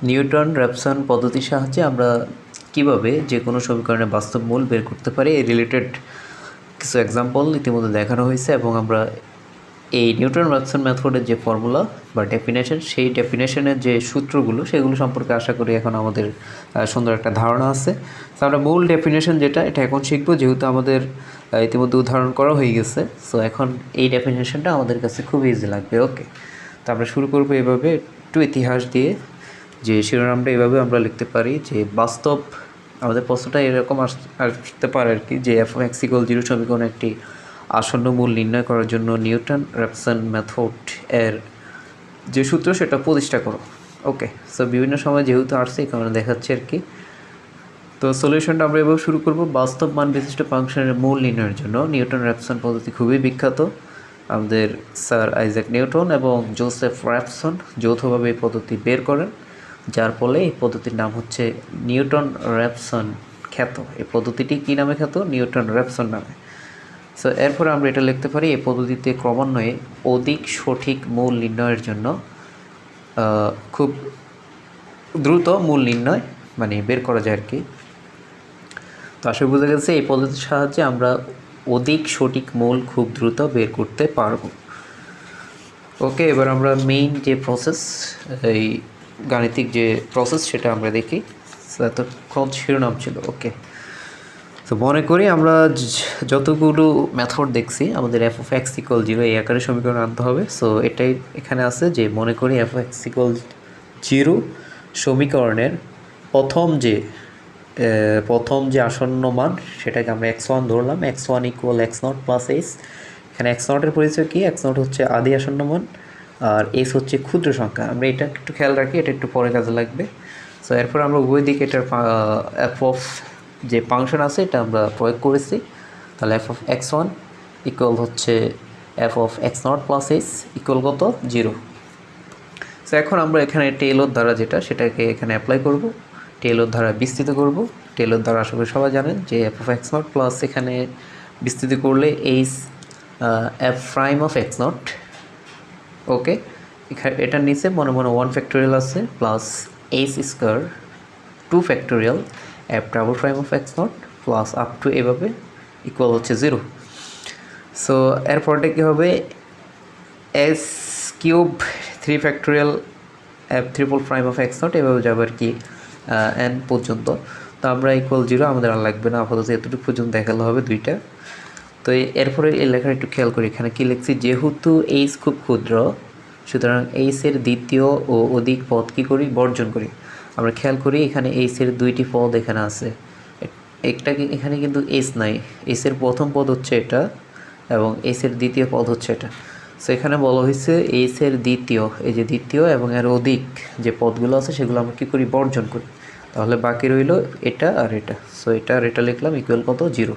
Newton Raphson পদ্ধতির সাহায্যে আমরা কিভাবে যে কোনো সমীকরণের বাস্তব মূল বের করতে পারি এই রিলেটেড কিছু এক্সাম্পল ইতিমধ্যে দেখানো হয়েছে এবং আমরা এই নিউটন র্যাপসন মেথডের যে ফর্মুলা বা ডেফিনেশন সেই ডেফিনেশনের যে সূত্রগুলো সেগুলো সম্পর্কে আশা করি এখন আমাদের সুন্দর একটা ধারণা আছে। তো আমরা মূল ডেফিনেশন যেটা এটা এখন শিখবো, যেহেতু আমাদের ইতিমধ্যে উদাহরণ করা হয়ে গেছে। সো এখন এই ডেফিনেশনটা আমাদের কাছে খুব ইজি লাগবে। ওকে, তো আমরা শুরু করবো এভাবে একটু ইতিহাস দিয়ে, যে শিরোনামটা এভাবে আমরা লিখতে পারি যে বাস্তব, আমাদের প্রশ্নটা এরকম আসতে পারে আর কি, যে f(x=0) সমীকরণ একটি আসন্ন মূল নির্ণয় করার জন্য নিউটন র্যাপসন মেথড এর যে সূত্র সেটা প্রতিষ্ঠা করো। ওকে, সো বিভিন্ন সময় যেহেতু আসছে এই কারণে দেখাচ্ছে আর কি। তো সলিউশনটা আমরা এভাবে শুরু করব। বাস্তব মান বিশিষ্ট ফাংশনের মূল নির্ণয়ের জন্য নিউটন র্যাপসন পদ্ধতি খুবই বিখ্যাত। আমাদের স্যার আইজ্যাক নিউটন এবং জোসেফ র্যাপসন যৌথভাবে এই পদ্ধতি বের করেন, যার ফলে এই পদ্ধতির নাম হচ্ছে নিউটন র্যাপসন খ্যাত। এই পদ্ধতিটি কী নামে খ্যাত? নিউটন র্যাপসন নামে। সো এরপরে আমরা এটা লিখতে পারি, এই পদ্ধতিতে ক্রমান্বয়ে অধিক সঠিক মূল নির্ণয়ের জন্য খুব দ্রুত মূল নির্ণয় বের করা যায় আর কি। তো আসলে বোঝা গেছে এই পদ্ধতির সাহায্যে আমরা অধিক সঠিক মূল খুব দ্রুত বের করতে পারবো। ওকে, এবার আমরা মেইন যে প্রসেস, এই গাণিতিক যে প্রসেস সেটা আমরা দেখি। এতক্ষণ শিরোনাম ছিল। ওকে, তো মনে করি আমরা যতগুলো মেথড দেখছি আমাদের f(x=0) এই আকারে সমীকরণ আনতে হবে। সো এটাই এখানে আছে যে মনে করি f(x=0) সমীকরণের প্রথম যে আসন্ন মান সেটাকে আমরা x1 ধরলাম। x1 = x0 + h। এখানে x0 এর পরিচয় কি? x0 হচ্ছে আদি আসন্ন মান আর h হচ্ছে ক্ষুদ্র সংখ্যা। আমরা এটা একটু খেয়াল রাখি, এটা একটু পরে কাজে লাগবে। সো এরপর আমরা উভয় দিকে এটার যে ফাংশন আছে এটা আমরা প্রয়োগ করেছি। তাহলে f(x1) হচ্ছে f(x0 + h) কত? 0। সো এখন আমরা এখানে টেলর দ্বারা যেটা সেটাকে এখানে অ্যাপ্লাই করব, টেলর দ্বারা বিস্তৃত করব। টেলর দ্বারা আশা করি সবাই জানেন যে f(x0) প্লাস এখানে বিস্তৃত করলে f'(x0). ওকে, এখানে এটার নিচে মনে মনে 1 ফ্যাক্টোরিয়াল আছে plus h² 2 factorial f'(x0) plus up to এভাবে ইকুয়াল হচ্ছে 0। সো এরপরটা কী হবে? s³ 3 ফ্যাক্টোরিয়াল f'(x0) এভাবে যাবে আর কি n পর্যন্ত। তো আমরা =0 আমাদের আর লাগবে না, আপাতত এতটুকু পর্যন্ত দেখালে হবে দুইটা। তো এরপরে এই লেখাটা একটু খেয়াল করি, এখানে কী লিখছি? যেহেতু h খুব ক্ষুদ্র সুতরাং h এর দ্বিতীয় ও অধিক পদ কী করি? বর্জন করি। আমরা খেয়াল করি এখানে h এর দুইটি পদ এখানে আছে, একটাকে এখানে কিন্তু h নাই। h এর প্রথম পদ হচ্ছে এটা এবং h এর দ্বিতীয় পদ হচ্ছে এটা। সো এখানে বলা হয়েছে h এর দ্বিতীয়, এই যে দ্বিতীয় এবং এর অধিক যে পদগুলো আছে সেগুলো আমরা কী করি? বর্জন করি। তাহলে বাকি রইল এটা আর এটা। সো এটা আর এটা লিখলাম ইকুয়াল কত? 0।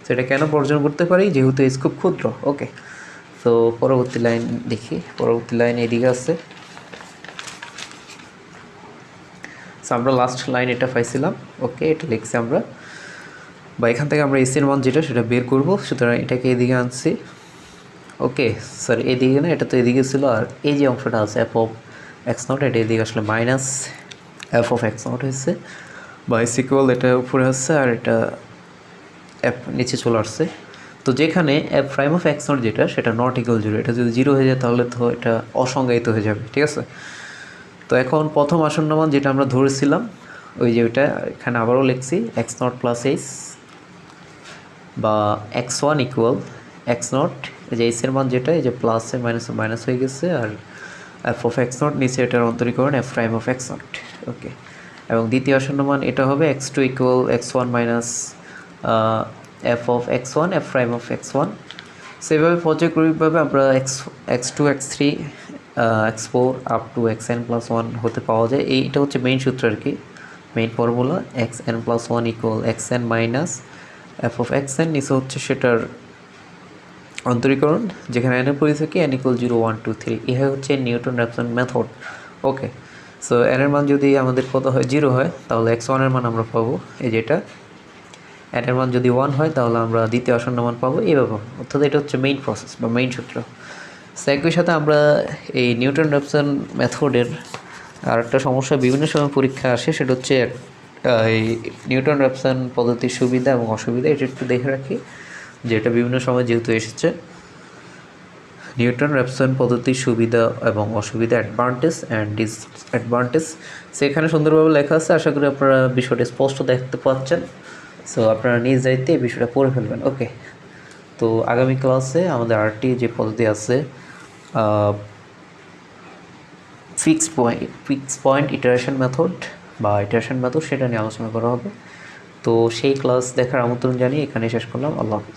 সো এটা কেন বর্জন করতে পারি? যেহেতু h খুব ক্ষুদ্র। ওকে, তো পরবর্তী লাইন দেখি। পরবর্তী লাইন এদিকে আছে। সো আমরা লাস্ট লাইন এটা পাইছিলাম। ওকে, এটা লিখছি আমরা, বা এখান থেকে আমরা এসির মান যেটা সেটা বের করব। সুতরাং এটাকে এদিকে আনছি। ওকে স্যার, এদিকে না, এটা তো এদিকে ছিল। আর এই যে অংশটা আছে f(x0) এটা এদিকে আসলে মাইনাস f(x0) হয়েছে, বা s= এটা উপরে আসছে আর এটা f নিচে চলে আসছে। তো যেখানে f'(x0) যেটা সেটা ≠0, এটা যদি 0 হয়ে যায় তাহলে তো এটা অসংজ্ঞায়িত হয়ে যাবে। ঠিক আছে, তো এখন প্রথম আসন্ন মান যেটা আমরা ধরেছিলাম ওই যে ওইটা এখানে আবারও লিখছি x0 + h, বা x1 = x0। এই যে h এর মান যেটা, এই যে প্লাসে মাইনাসে মাইনাস হয়ে গেছে, আর f(x0) নিচে এটার অন্তরীকরণ f'(x0). ওকে, এবং দ্বিতীয় আসন্ন মান এটা হবে x2 = x1 - f(x1) f'(x1). সেভাবে পর্যায়ক্রমিকভাবে আমরা x2 x3 x4 up to xn+1 হতে পাওয়া যায়। এইটা হচ্ছে মেইন সূত্র আর কি, main formula. xn+1 = xn - f(xn). নিচে হচ্ছে সেটার অন্তরীকরণ, যেখানে n এর পরিচয় কি? n = 0 1 2 3। ইহা হচ্ছে নিউটন র্যাপসন মেথড। ওকে, সো n এর মান যদি আমাদের কত হয়? 0 হয়, তাহলে x1 এর মান আমরা পাবো এই যেটা। n এর মান যদি 1 হয় তাহলে আমরা দ্বিতীয় আসন্ন মান পাবো এইভাবে। অর্থাৎ এটা হচ্ছে মেইন প্রসেস বা মেইন সূত্র। একই সাথে আমরা এই নিউটন র্যাপসন মেথডের আর একটা সমস্যা বিভিন্ন সময় পরীক্ষা আসে, সেটা হচ্ছে এই নিউটন র্যাপসন পদ্ধতির সুবিধা এবং অসুবিধা, এটা একটু দেখে রাখি যে এটা বিভিন্ন সময় যেহেতু এসেছে। নিউটন র্যাপসন পদ্ধতির সুবিধা এবং অসুবিধা, অ্যাডভান্টেজ অ্যান্ড ডিসঅ্যাডভান্টেজ, সেখানে সুন্দরভাবে লেখা আছে। আশা করি আপনারা বিষয়টা স্পষ্ট দেখতে পাচ্ছেন। সো আপনারা নিজ দায়িত্বে এই বিষয়টা পড়ে ফেলবেন। ওকে, তো আগামী ক্লাসে আমাদের আরেকটি যে পদ্ধতি আছে ফিক্স পয়েন্ট ইটারেশন মেথড বা ইটারেশন মেথড, সেটা নিয়ে আলোচনা করা হবে। তো সেই ক্লাস দেখার আমন্ত্রণ জানিয়ে এখানে শেষ করলাম। আল্লাহ হাফিজ।